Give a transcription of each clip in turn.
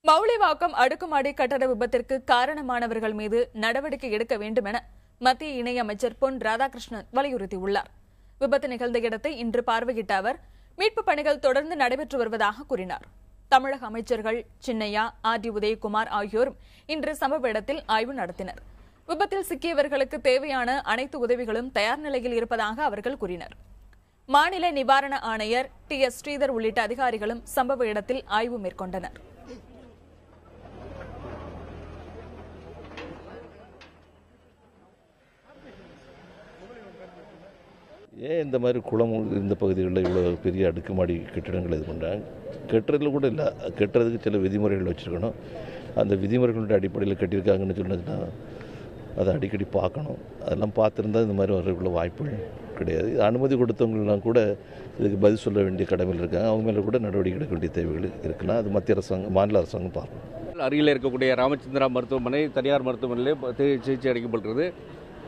மவுலிவாக்கம் அடுக்குமாடி கட்டட விபத்திற்கு காரணமானவர்கள் மீது நடவடிக்கை எடுக்க வேண்டும் என மத்திய இணையமைச்சர் பொன் ராதாகிருஷ்ணன் வலியுறுத்தியுள்ளார். விபத்து நிகழ்ந்த இடத்தை இன்று பார்வையிட்ட அவர் மீட்புப் பணிகள் தொடர்ந்து நடைபெற்று வருவதாக கூறினார். தமிழக அமைச்சர்கள் சின்னையா, ஆர்.டி. உதயகுமார் ஆகியோரும் இன்று சம்பவ இடத்தில் ஆய்வு நடத்தினர். விபத்தில் சிக்கியவர்களுக்கு தேவையான அனைத்து உதவிகளும் தயார் நிலையில் இருப்பதாக அவர்கள் கூறினர். மாநில நிவாரண ஆணையர் டி.எஸ். ஸ்ரீதர் உள்ளிட்ட அதிகாரிகளும் சம்பவ இடத்தில் ஆய்வு மேற்கொண்டனர். ஏன் இந்த மாதிரி குளம் இந்த பகுதிகளில் இவ்வளோ பெரிய அடுக்குமாடி கட்டிடங்கள் இது பண்ணுறாங்க? கட்டுறதுல கூட இல்லை, கட்டுறதுக்கு சில விதிமுறைகள் வச்சுருக்கணும். அந்த விதிமுறைகளுடைய அடிப்படையில் கட்டியிருக்காங்கன்னு சொன்னதுன்னா அதை அடிக்கடி பார்க்கணும். அதெல்லாம் பார்த்துருந்தா இந்த மாதிரி வரக்குள்ள வாய்ப்புகள் கிடையாது. அனுமதி கொடுத்தவங்கலாம் கூட இதுக்கு பதில் சொல்ல வேண்டிய கடமையில் இருக்காங்க. அவங்க மேலே கூட நடவடிக்கை எடுக்க வேண்டிய தேவைகள் இருக்கலாம். அது மத்திய அரசாங்கம், மாநில அரசாங்கம் பார்க்கணும். அருகில் இருக்கக்கூடிய ராமச்சந்திரா மருத்துவமனை, தனியார் மருத்துவமனையிலே சிகிச்சை அளிக்கப்பட்டுள்ளது.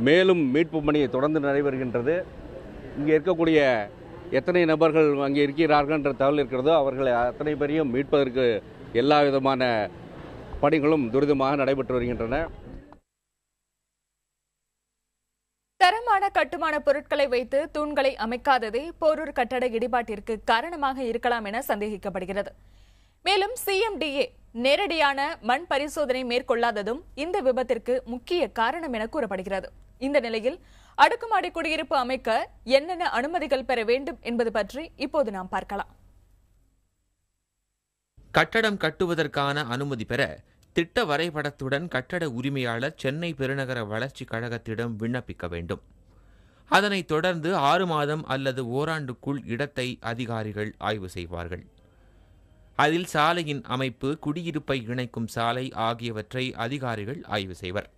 மேலும் மீட்பு பணி தொடர்ந்து நடைபெறுகின்றது. இங்கே இருக்கக்கூடிய எத்தனை நபர்கள் அங்கே இருக்கிறார்கள் என்ற தகவல் இருக்கிறதோ அவர்களை அத்தனை பேரையும் மீட்பதற்கு எல்லா விதமான பணிகளும் துரிதமாக நடைபெற்று வருகின்றன. தரமான கட்டுமான பொருட்களை வைத்து தூண்களை அமைக்காததே போரூர் கட்டட இடிபாட்டிற்கு காரணமாக இருக்கலாம் என சந்தேகிக்கப்படுகிறது. மேலும் சிஎம்டிஏ நேரடியான மண் பரிசோதனை மேற்கொள்ளாததும் இந்த விபத்திற்கு முக்கிய காரணம் என கூறப்படுகிறது. இந்த நிலையில் அடுக்குமாடி குடியிருப்பு அமைக்க என்னென்ன அனுமதிகள் பெற வேண்டும் என்பது பற்றி இப்போது நாம் பார்க்கலாம். கட்டடம் கட்டுவதற்கான அனுமதி பெற திட்ட வரைபடத்துடன் கட்டட உரிமையாளர் சென்னை பெருநகர வளர்ச்சி கழகத்திடம் விண்ணப்பிக்க வேண்டும். அதனைத் தொடர்ந்து 6 மாதம் அல்லது ஓராண்டுக்குள் இடத்தை அதிகாரிகள் ஆய்வு செய்வார்கள். அதில் சாலையின் அமைப்பு, குடியிருப்பை இணைக்கும் சாலை ஆகியவற்றை அதிகாரிகள் ஆய்வு செய்வர்.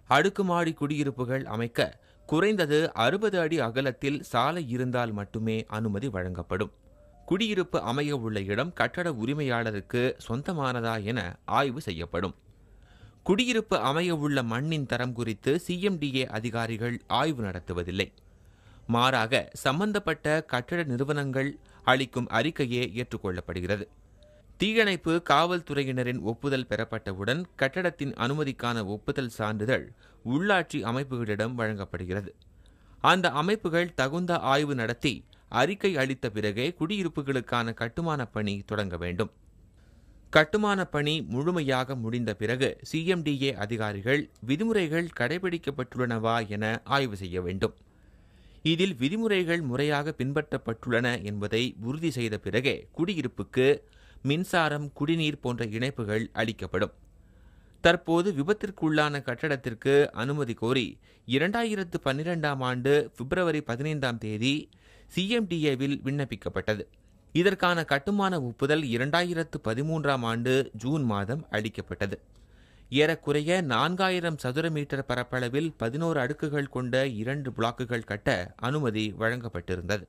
அடுக்குமாடி குடியிருப்புகள் அமைக்க குறைந்தது 60 அடி அகலத்தில் சாலை இருந்தால் மட்டுமே அனுமதி வழங்கப்படும். குடியிருப்பு அமைய உள்ள இடம் கட்டட உரிமையாளருக்கு சொந்தமானதா என ஆய்வு செய்யப்படும். குடியிருப்பு அமைய உள்ள மண்ணின் தரம் குறித்து சிஎம்டிஏ அதிகாரிகள் ஆய்வு நடத்துவதில்லை. மாறாக சம்பந்தப்பட்ட கட்டட நிறுவனங்கள் அளிக்கும் அறிக்கையே ஏற்றுக்கொள்ளப்படுகிறது. தீயணைப்பு, காவல்துறையினரின் ஒப்புதல் பெறப்பட்டவுடன் கட்டடத்தின் அனுமதிக்கான ஒப்புதல் சான்றிதழ் உள்ளாட்சி அமைப்புகளிடம் வழங்கப்படுகிறது. அந்த அமைப்புகள் தகுந்த ஆய்வு நடத்தி அறிக்கை அளித்த பிறகே குடியிருப்புகளுக்கான கட்டுமான பணி தொடங்க வேண்டும். கட்டுமான பணி முழுமையாக முடிந்த பிறகு சிஎம்டிஏ அதிகாரிகள் விதிமுறைகள் கடைபிடிக்கப்பட்டுள்ளனவா என ஆய்வு செய்ய வேண்டும். இதில் விதிமுறைகள் முறையாக பின்பற்றப்பட்டுள்ளன என்பதை உறுதி செய்த பிறகே குடியிருப்புக்கு மின்சாரம், குடிநீர் போன்ற இணைப்புகள் அளிக்கப்படும். தற்போது விபத்திற்குள்ளான கட்டடத்திற்கு அனுமதி கோரி 2012ஆம் ஆண்டு பிப்ரவரி 15ஆம் தேதி சிஎம்டிஏவில் விண்ணப்பிக்கப்பட்டது. இதற்கான கட்டுமான ஒப்புதல் 2013ஆம் ஆண்டு ஜூன் மாதம் அளிக்கப்பட்டது. ஏறக்குறைய 4000 சதுர மீட்டர் பரப்பளவில் 11 அடுக்குகள் கொண்ட 2 பிளாக்குகள் கட்ட அனுமதி வழங்கப்பட்டிருந்தது.